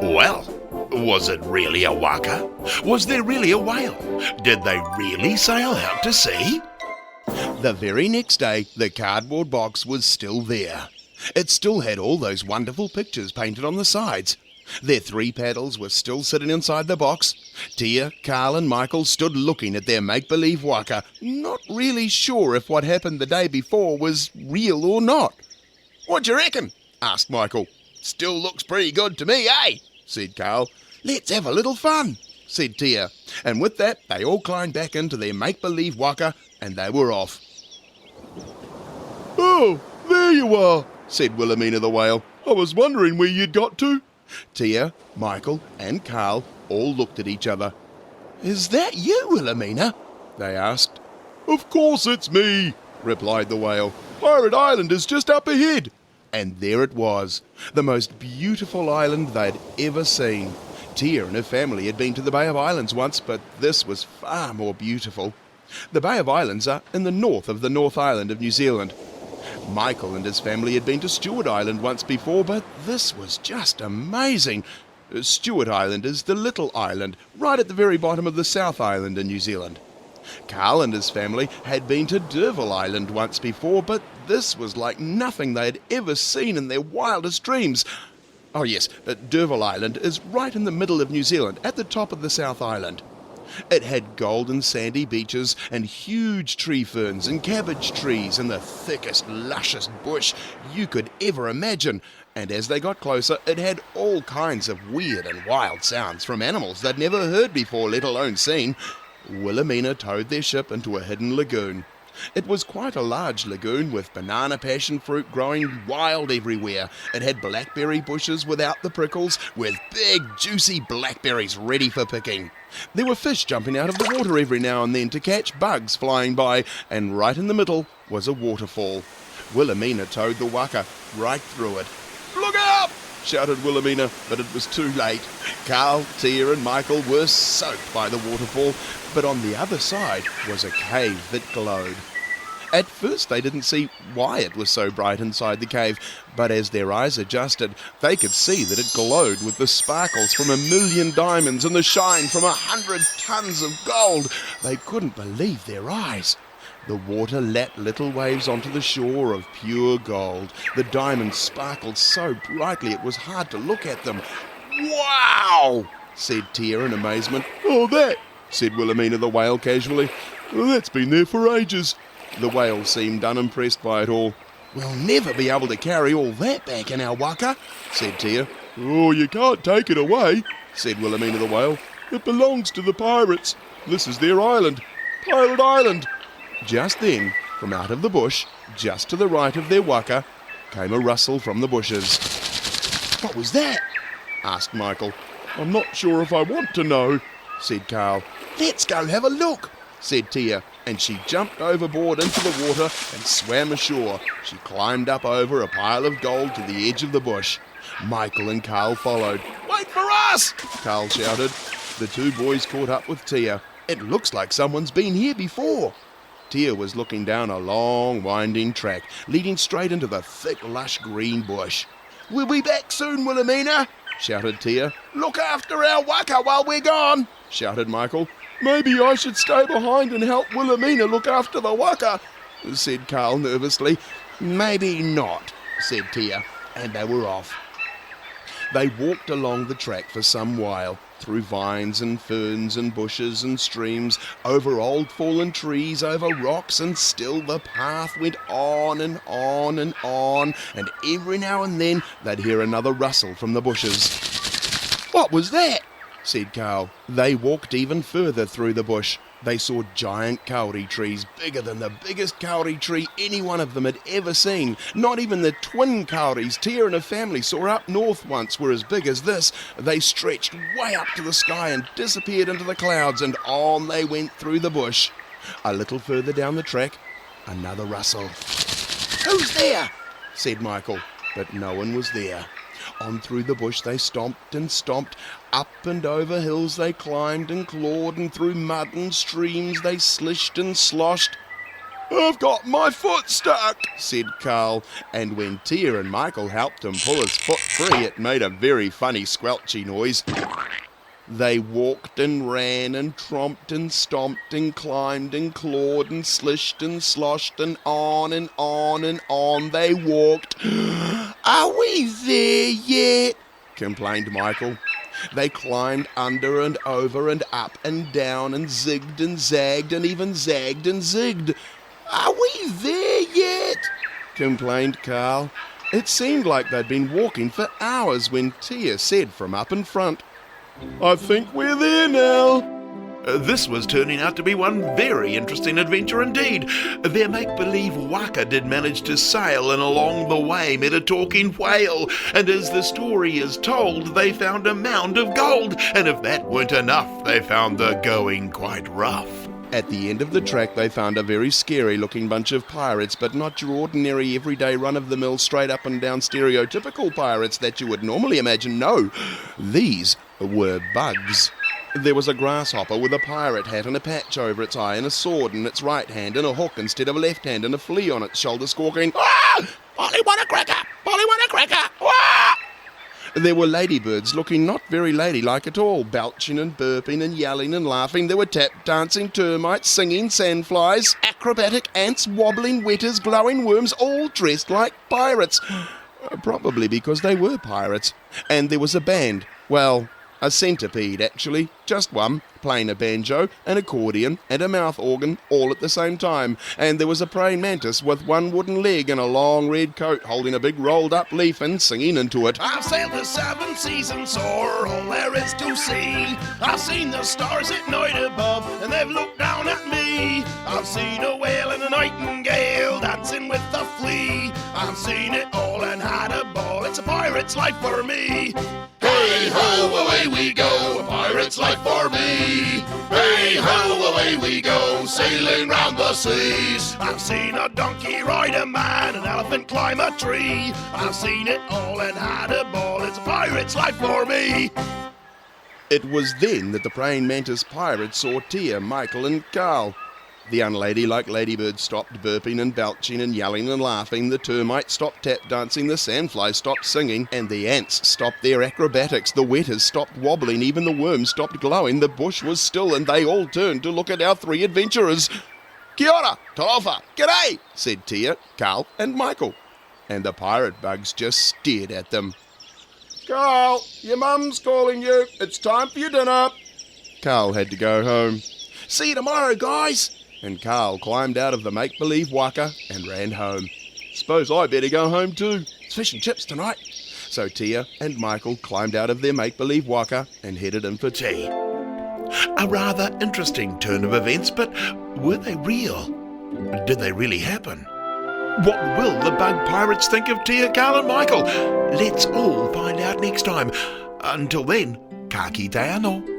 Well, was it really a waka? Was there really a whale? Did they really sail out to sea? The very next day, the cardboard box was still there. It still had all those wonderful pictures painted on the sides. Their 3 paddles were still sitting inside the box. Tia, Carl and Michael stood looking at their make-believe waka, not really sure if what happened the day before was real or not. "What do you reckon?" asked Michael. "Still looks pretty good to me, eh?" said Carl. "Let's have a little fun," said Tia. And with that, they all climbed back into their make-believe waka and they were off. "Oh, there you are," said Wilhelmina the whale. "I was wondering where you'd got to." Tia, Michael and Carl all looked at each other. "Is that you, Wilhelmina?" they asked. "Of course it's me," replied the whale. "Pirate Island is just up ahead." And there it was, the most beautiful island they'd ever seen. Tia and her family had been to the Bay of Islands once, but this was far more beautiful. The Bay of Islands are in the north of the North Island of New Zealand. Michael and his family had been to Stewart Island once before, but this was just amazing. Stewart Island is the little island right at the very bottom of the South Island in New Zealand. Carl and his family had been to D'Urville Island once before, but this was like nothing they had ever seen in their wildest dreams. Oh yes, D'Urville Island is right in the middle of New Zealand, at the top of the South Island. It had golden sandy beaches and huge tree ferns and cabbage trees and the thickest, luscious bush you could ever imagine. And as they got closer, it had all kinds of weird and wild sounds from animals they'd never heard before, let alone seen. Wilhelmina towed their ship into a hidden lagoon. It was quite a large lagoon with banana passion fruit growing wild everywhere. It had blackberry bushes without the prickles, with big juicy blackberries ready for picking. There were fish jumping out of the water every now and then to catch bugs flying by, and right in the middle was a waterfall. Wilhelmina towed the waka right through it. "Look out!" shouted Wilhelmina, but it was too late. Carl, Tia and Michael were soaked by the waterfall, but on the other side was a cave that glowed. At first they didn't see why it was so bright inside the cave, but as their eyes adjusted, they could see that it glowed with the sparkles from 1,000,000 diamonds and the shine from 100 tons of gold. They couldn't believe their eyes. The water lapped little waves onto the shore of pure gold. The diamonds sparkled so brightly it was hard to look at them. "Wow!" said Tia in amazement. "Oh, that," said Wilhelmina the whale casually. "well, that's been there for ages." The whale seemed unimpressed by it all. "We'll never be able to carry all that back in our waka," said Tia. "Oh, you can't take it away," said Wilhelmina the whale. "It belongs to the pirates. This is their island. Pirate Island." Just then, from out of the bush, just to the right of their waka, came a rustle from the bushes. "What was that?" asked Michael. "I'm not sure if I want to know," said Carl. "Let's go have a look," said Tia, and she jumped overboard into the water and swam ashore. She climbed up over a pile of gold to the edge of the bush. Michael and Carl followed. "Wait for us!" Carl shouted. The 2 boys caught up with Tia. "It looks like someone's been here before." Tia was looking down a long, winding track, leading straight into the thick, lush green bush. "We'll be back soon, Wilhelmina," shouted Tia. "Look after our waka while we're gone," shouted Michael. "Maybe I should stay behind and help Wilhelmina look after the waka," said Carl nervously. "Maybe not," said Tia, and they were off. They walked along the track for some while, through vines and ferns and bushes and streams, over old fallen trees, over rocks, and still the path went on and on and on, and every now and then they'd hear another rustle from the bushes. "What was that?" said Carl. They walked even further through the bush. They saw giant kauri trees, bigger than the biggest kauri tree any one of them had ever seen. Not even the twin kauris Tia and her family saw up north once were as big as this. They stretched way up to the sky and disappeared into the clouds, and on they went through the bush. A little further down the track, another rustle. "Who's there?" said Michael, but no one was there. On through the bush they stomped and stomped, up and over hills they climbed and clawed, and through mud and streams they slished and sloshed. I've got my foot stuck, said Carl, and when Tia and Michael helped him pull his foot free, it made a very funny squelchy noise. They walked and ran and tromped and stomped and climbed and clawed and slished and sloshed and on and on and on they walked. "Are we there yet?" complained Michael. They climbed under and over and up and down and zigged and zagged and even zagged and zigged. "Are we there yet?" complained Carl. It seemed like they'd been walking for hours when Tia said from up in front, "I think we're there now." This was turning out to be one very interesting adventure indeed. Their make-believe waka did manage to sail, and along the way met a talking whale, and as the story is told, they found a mound of gold, and if that weren't enough, they found the going quite rough. At the end of the track they found a very scary-looking bunch of pirates, but not your ordinary, everyday, run-of-the-mill, straight-up-and-down stereotypical pirates that you would normally imagine. No, these were bugs. There was a grasshopper with a pirate hat and a patch over its eye and a sword in its right hand and a hook instead of a left hand and a flea on its shoulder squawking, "Ah! Polly want a cracker! Polly want a cracker! Ah!" There were ladybirds looking not very ladylike at all, belching and burping and yelling and laughing. There were tap-dancing termites, singing sandflies, acrobatic ants, wobbling wetters, glowing worms, all dressed like pirates. Probably because they were pirates. And there was a band. Well, a centipede, actually. Just one, playing a banjo, an accordion, and a mouth organ, all at the same time. And there was a praying mantis with one wooden leg and a long red coat, holding a big rolled-up leaf and singing into it. "I've sailed the 7 seas and saw all there is to see. I've seen the stars at night above, and they've looked down at me. I've seen a whale and a nightingale dancing with a flea. I've seen it all and had a ball. It's a pirate's life for me. Hey ho, away we go, a pirate's life for me. Hey ho, away we go, sailing round the seas. I've seen a donkey ride a man, an elephant climb a tree. I've seen it all and had a ball. It's a pirate's life for me. It was then that the praying mantis pirates saw Tia, Michael, and Carl. The unladylike ladybirds stopped burping and belching and yelling and laughing, the termites stopped tap-dancing, the sandflies stopped singing, and the ants stopped their acrobatics, the wetters stopped wobbling, even the worms stopped glowing, the bush was still, and they all turned to look at our 3 adventurers. "Kia ora, talofa, g'day," said Tia, Carl, and Michael. And the pirate bugs just stared at them. "Carl, your mum's calling you. It's time for your dinner." Carl had to go home. "See you tomorrow, guys." And Carl climbed out of the make-believe waka and ran home. "Suppose I better go home too. It's fish and chips tonight." So Tia and Michael climbed out of their make-believe waka and headed in for tea. A rather interesting turn of events, but were they real? Did they really happen? What will the bug pirates think of Tia, Carl and Michael? Let's all find out next time. Until then, ka kite anō.